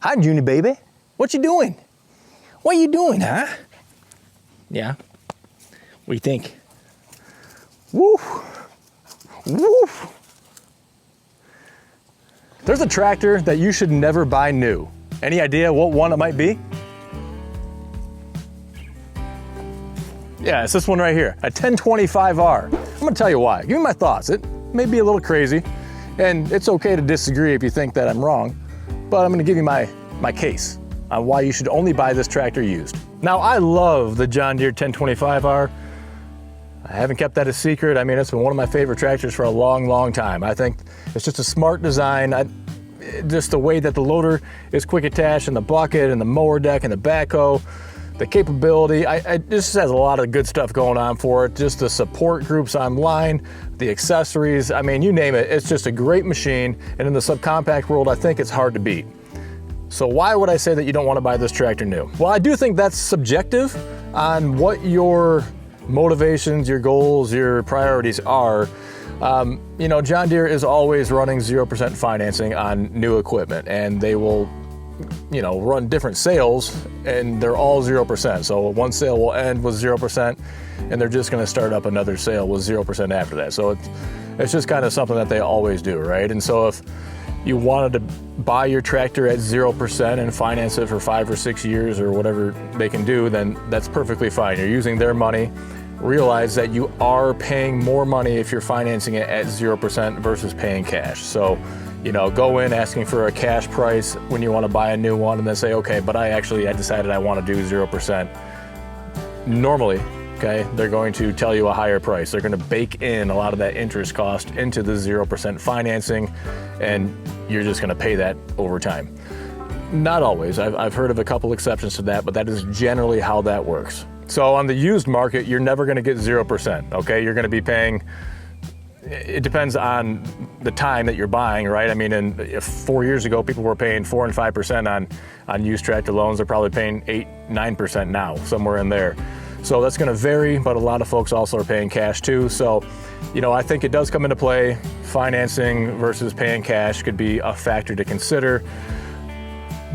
Hi, Junie baby. What you doing? What you doing, huh? Yeah. What do you think? Woof. Woof. There's a tractor that you should never buy new. Any idea what one it might be? Yeah, it's this one right here, a 1025R. I'm gonna tell you why. Give me my thoughts. It may be a little crazy, and it's okay to disagree if you think that I'm wrong, but I'm gonna give you my case on why you should only buy this tractor used. Now, I love the John Deere 1025R. I haven't kept that a secret. I mean, it's been one of my favorite tractors for a long, long time. I think it's just a smart design. Just the way that the loader is quick attached, and the bucket, and the mower deck, and the backhoe, the capability, it just has a lot of good stuff going on for it. Just the support groups online, the accessories, I mean, you name it, it's just a great machine. And in the subcompact world, I think it's hard to beat. So why would I say that you don't want to buy this tractor new? Well, I do think that's subjective on what your motivations, your goals, your priorities are. You know, John Deere is always running 0% financing on new equipment, and they will, you know, run different sales, and they're all 0%. So one sale will end with 0%, and they're just going to start up another sale with 0% after that. So it's just kind of something that they always do, right? And so if you wanted to buy your tractor at 0% and finance it for 5 or 6 years or whatever they can do, then that's perfectly fine. You're using their money. Realize that you are paying more money if you're financing it at 0% versus paying cash. So, you know, go in asking for a cash price when you want to buy a new one, and then say, okay, but I decided I want to do 0%. Normally, okay, they're going to tell you a higher price. They're going to bake in a lot of that interest cost into the 0% financing, and you're just going to pay that over time. Not always. I've heard of a couple exceptions to that, but that is generally how that works. So on the used market, you're never going to get 0%, okay? You're going to be paying, it depends on the time that you're buying, right? I mean, 4 years ago, people were paying 4 and 5% on used tractor loans. They're probably paying 8, 9% now, somewhere in there. So that's going to vary, but a lot of folks also are paying cash too. So, you know, I think it does come into play. Financing versus paying cash could be a factor to consider.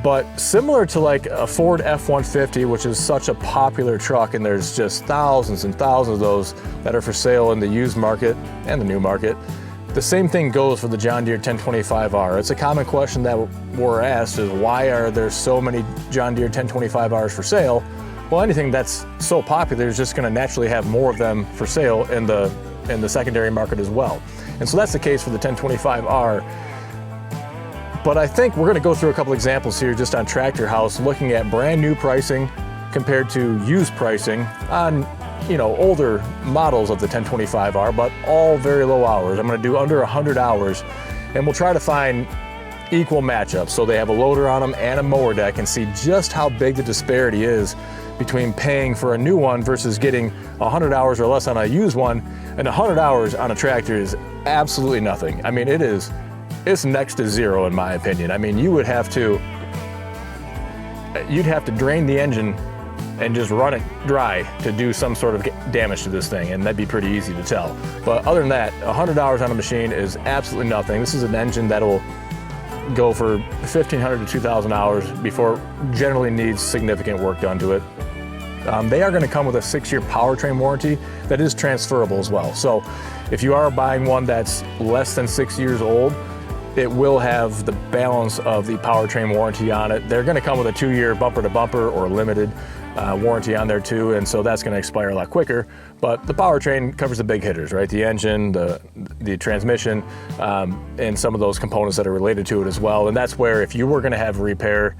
But similar to like a Ford F-150, which is such a popular truck, and there's just thousands and thousands of those that are for sale in the used market and the new market, the same thing goes for the John Deere 1025R. It's a common question that we're asked is, why are there so many John Deere 1025Rs for sale? Well, anything that's so popular is just going to naturally have more of them for sale in the secondary market as well. And so that's the case for the 1025R. But I think we're going to go through a couple examples here just on Tractor House, looking at brand new pricing compared to used pricing on, you know, older models of the 1025R, but all very low hours. I'm going to do under 100 hours, and we'll try to find equal matchups. So they have a loader on them and a mower deck, and see just how big the disparity is between paying for a new one versus getting 100 hours or less on a used one. And 100 hours on a tractor is absolutely nothing. I mean, it's next to zero in my opinion. I mean, you'd have to drain the engine and just run it dry to do some sort of damage to this thing, and that'd be pretty easy to tell. But other than that, 100 hours on a machine is absolutely nothing. This is an engine that'll go for 1,500 to 2,000 hours before it generally needs significant work done to it. They are going to come with a 6-year powertrain warranty that is transferable as well. So if you are buying one that's less than 6 years old, it will have the balance of the powertrain warranty on it. They're going to come with a 2-year bumper to bumper or limited warranty on there too, and so that's going to expire a lot quicker. But the powertrain covers the big hitters, right? The engine, the transmission, and some of those components that are related to it as well. And that's where, if you were going to have repair,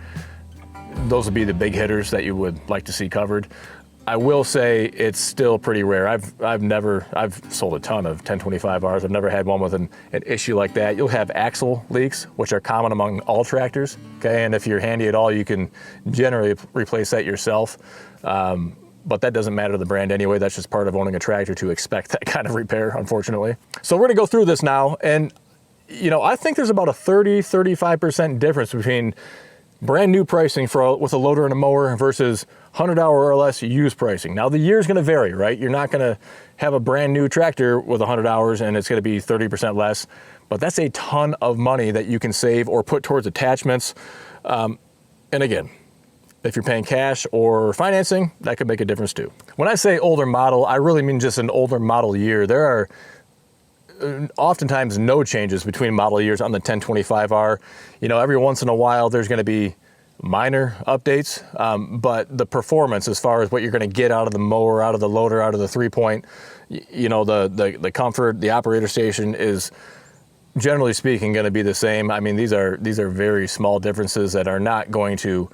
those would be the big hitters that you would like to see covered. I will say it's still pretty rare. I've sold a ton of 1025Rs. I've never had one with an issue like that. You'll have axle leaks, which are common among all tractors, okay? And if you're handy at all, you can generally replace that yourself. But that doesn't matter to the brand anyway. That's just part of owning a tractor, to expect that kind of repair, unfortunately. So we're gonna go through this now, and you know, I think there's about a 30-35% difference between brand new pricing with a loader and a mower versus 100-hour or less used pricing. Now, the year's gonna vary, right? You're not gonna have a brand new tractor with 100 hours and it's gonna be 30% less, but that's a ton of money that you can save or put towards attachments. And again, if you're paying cash or financing, that could make a difference too. When I say older model, I really mean just an older model year. There are oftentimes no changes between model years on the 1025R. You know, every once in a while there's going to be minor updates, but the performance as far as what you're going to get out of the mower, out of the loader, out of the 3-point, you know, the comfort, the operator station is generally speaking going to be the same. I mean, these are very small differences that are not going to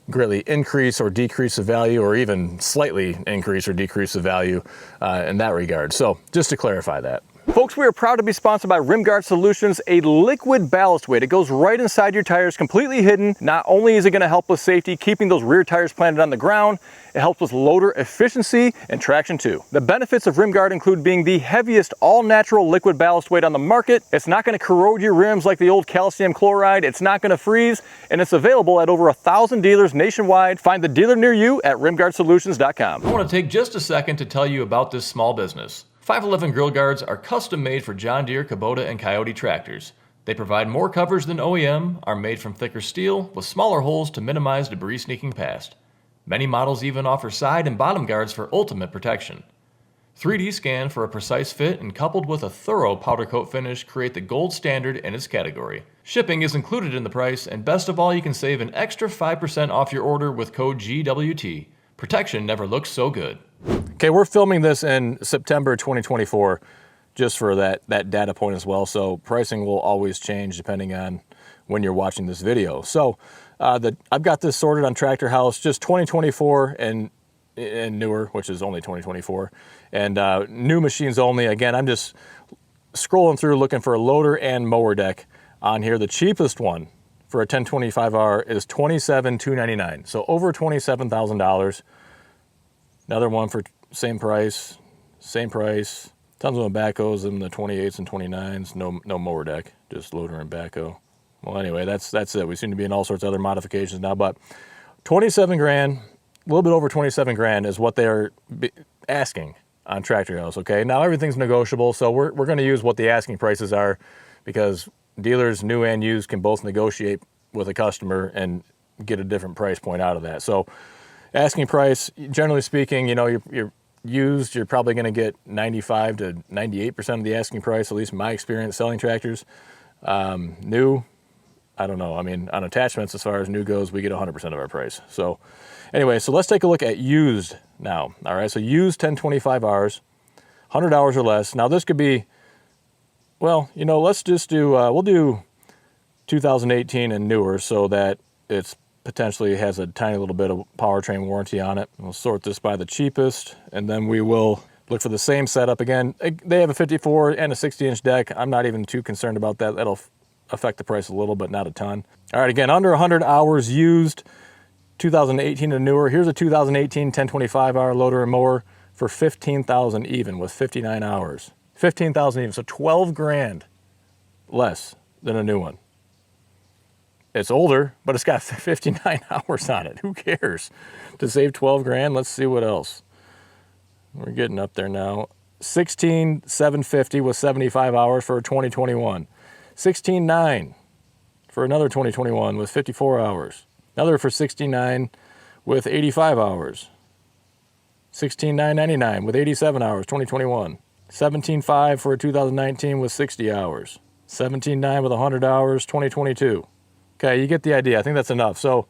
greatly increase or decrease the value, or even slightly increase or decrease the value in that regard. So just to clarify that. Folks, we are proud to be sponsored by Rimguard Solutions, a liquid ballast weight. It goes right inside your tires, completely hidden. Not only is it going to help with safety, keeping those rear tires planted on the ground, it helps with loader efficiency and traction too. The benefits of Rimguard include being the heaviest all-natural liquid ballast weight on the market. It's not going to corrode your rims like the old calcium chloride. It's not going to freeze, and it's available at over 1,000 dealers nationwide. Find the dealer near you at rimguardsolutions.com. I want to take just a second to tell you about this small business. 511 Grill Guards are custom made for John Deere, Kubota, and Coyote tractors. They provide more coverage than OEM, are made from thicker steel with smaller holes to minimize debris sneaking past. Many models even offer side and bottom guards for ultimate protection. 3D scan for a precise fit and coupled with a thorough powder coat finish create the gold standard in its category. Shipping is included in the price, and best of all, you can save an extra 5% off your order with code GWT. Protection never looks so good. Okay, we're filming this in September 2024, just for that data point as well. So pricing will always change depending on when you're watching this video. So I've got this sorted on Tractor House, just 2024 and newer, which is only 2024, and new machines only. Again, I'm just scrolling through looking for a loader and mower deck on here. The cheapest one for a 1025R is $27,299, so over $27,000. Another one for same price. Tons of them backhoes in the 28s and 29s. No mower deck, just loader and backhoe. Well, anyway, that's it. We seem to be in all sorts of other modifications now, but 27 grand, a little bit over 27 grand is what they're asking on Tractor House. Okay, now everything's negotiable, so we're going to use what the asking prices are, because dealers, new and used, can both negotiate with a customer and get a different price point out of that. So asking price, generally speaking, you know, you're used, you're probably going to get 95 to 98% of the asking price, at least in my experience selling tractors. New, I don't know. I mean, on attachments, as far as new goes, we get 100% of our price. So anyway, so let's take a look at used now. All right, so used 1025Rs, 100 hours or less. Now this could be, well, you know, let's just do, we'll do 2018 and newer, so that it's potentially has a tiny little bit of powertrain warranty on it. We'll sort this by the cheapest, and then we will look for the same setup. Again, they have a 54 and a 60-inch deck. I'm not even too concerned about that. That'll affect the price a little, but not a ton. All right, again, under 100 hours used, 2018 and newer. Here's a 2018 1025R loader and mower for $15,000 even, with 59 hours. 15,000 even, so 12 grand less than a new one. It's older, but it's got 59 hours on it. Who cares? To save 12 grand, let's see what else. We're getting up there now. 16,750 with 75 hours for a 2021. 16,900 for another 2021 with 54 hours. Another for 69 with 85 hours. 16,999 with 87 hours, 2021. 17,500 for a 2019 with 60 hours. 17,900 with 100 hours, 2022. Okay, you get the idea. I think that's enough. So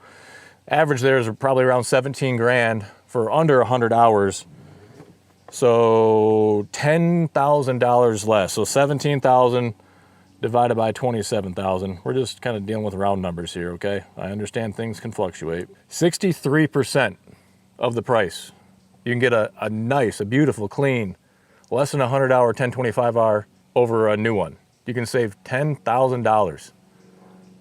average there is probably around 17 grand for under 100 hours. So $10,000 less. So 17,000 divided by 27,000. We're just kind of dealing with round numbers here, okay? I understand things can fluctuate. 63% of the price. You can get a nice, a beautiful, clean, less than 100-hour 1025R over a new one. You can save $10,000.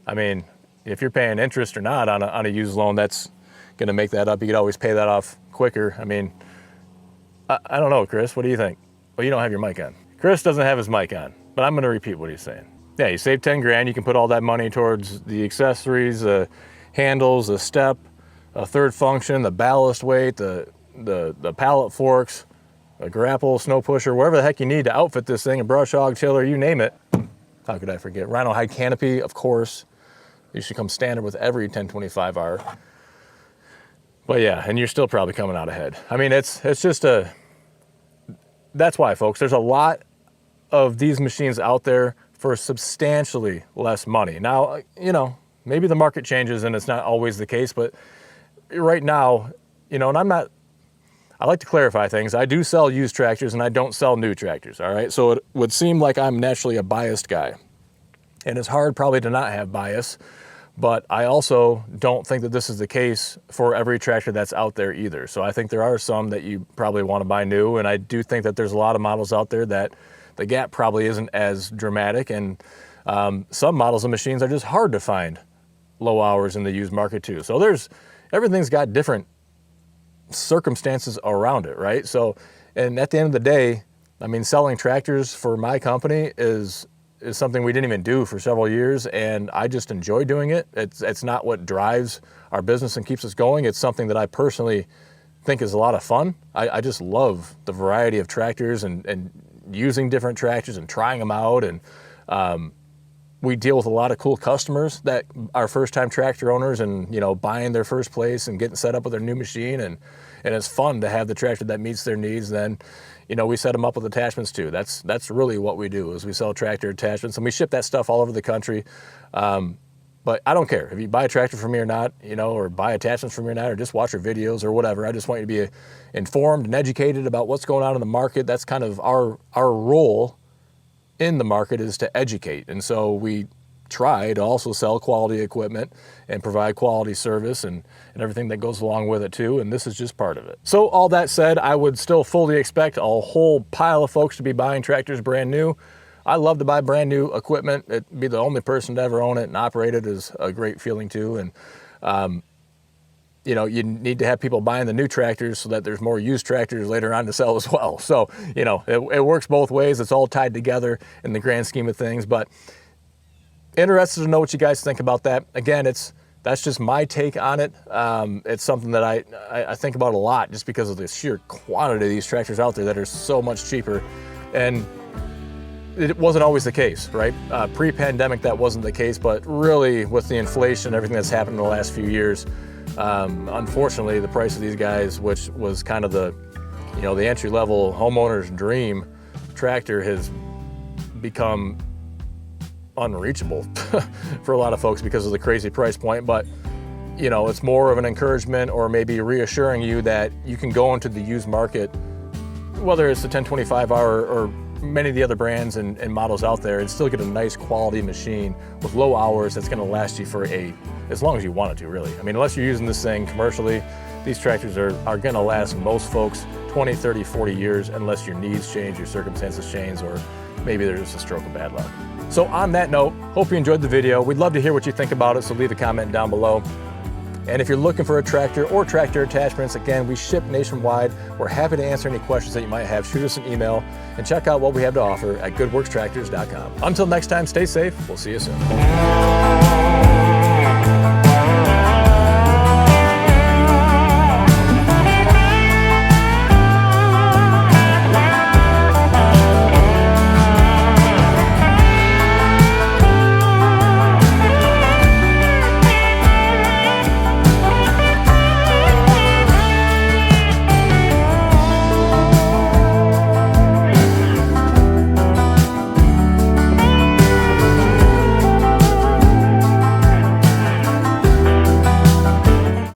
I mean, if you're paying interest or not on a used loan, that's going to make that up. You could always pay that off quicker. I mean, I don't know, Chris. What do you think? Well, you don't have your mic on. Chris doesn't have his mic on, but I'm going to repeat what he's saying. Yeah, you save 10 grand. You can put all that money towards the accessories, the handles, the step, a third function, the ballast weight, the pallet forks, a grapple, snow pusher, whatever the heck you need to outfit this thing, a brush hog, tiller, you name it. How could I forget? Rhino hide canopy, of course. You should come standard with every 1025R. But yeah, and you're still probably coming out ahead. I mean, it's just that's why, folks, there's a lot of these machines out there for substantially less money. Now, you know, maybe the market changes and it's not always the case, but right now, you know, and I like to clarify things. I do sell used tractors and I don't sell new tractors, all right? So it would seem like I'm naturally a biased guy. And it's hard probably to not have bias, but I also don't think that this is the case for every tractor that's out there either. So I think there are some that you probably want to buy new, and I do think that there's a lot of models out there that the gap probably isn't as dramatic, and some models of machines are just hard to find low hours in the used market too. So everything's got different circumstances around it, right? So, and at the end of the day, I mean, selling tractors for my company is something we didn't even do for several years, and I just enjoy doing it. It's not what drives our business and keeps us going. It's something that I personally think is a lot of fun. I just love the variety of tractors and using different tractors and trying them out, and we deal with a lot of cool customers that are first-time tractor owners and, you know, buying their first place and getting set up with their new machine, and it's fun to have the tractor that meets their needs. Then, you know, we set them up with attachments too. That's really what we do, is we sell tractor attachments, and we ship that stuff all over the country. But I don't care if you buy a tractor from me or not, you know, or buy attachments from me or not, or just watch our videos or whatever. I just want you to be informed and educated about what's going on in the market. That's kind of our role in the market, is to educate. And so we try to also sell quality equipment and provide quality service and everything that goes along with it too, and this is just part of it. So all that said, I would still fully expect a whole pile of folks to be buying tractors brand new. I love to buy brand new equipment. It'd be the only person to ever own it and operate it is a great feeling too. And you know, you need to have people buying the new tractors so that there's more used tractors later on to sell as well. So, you know, it works both ways. It's all tied together in the grand scheme of things. But interested to know what you guys think about that. Again, that's just my take on it. It's something that I think about a lot, just because of the sheer quantity of these tractors out there that are so much cheaper. And it wasn't always the case, right? Pre-pandemic, that wasn't the case, but really with the inflation, everything that's happened in the last few years, unfortunately, the price of these guys, which was kind of the entry-level homeowner's dream tractor, has become unreachable for a lot of folks because of the crazy price point. But, you know, it's more of an encouragement, or maybe reassuring you that you can go into the used market, whether it's the 1025R or many of the other brands and models out there, and still get a nice quality machine with low hours that's going to last you for as long as you want it to, really. I mean, unless you're using this thing commercially, these tractors are going to last most folks 20, 30, 40 years, unless your needs change, your circumstances change, or maybe there's just a stroke of bad luck. So on that note, hope you enjoyed the video. We'd love to hear what you think about it, so leave a comment down below. And if you're looking for a tractor or tractor attachments, again, we ship nationwide. We're happy to answer any questions that you might have. Shoot us an email and check out what we have to offer at goodworkstractors.com. Until next time, stay safe. We'll see you soon.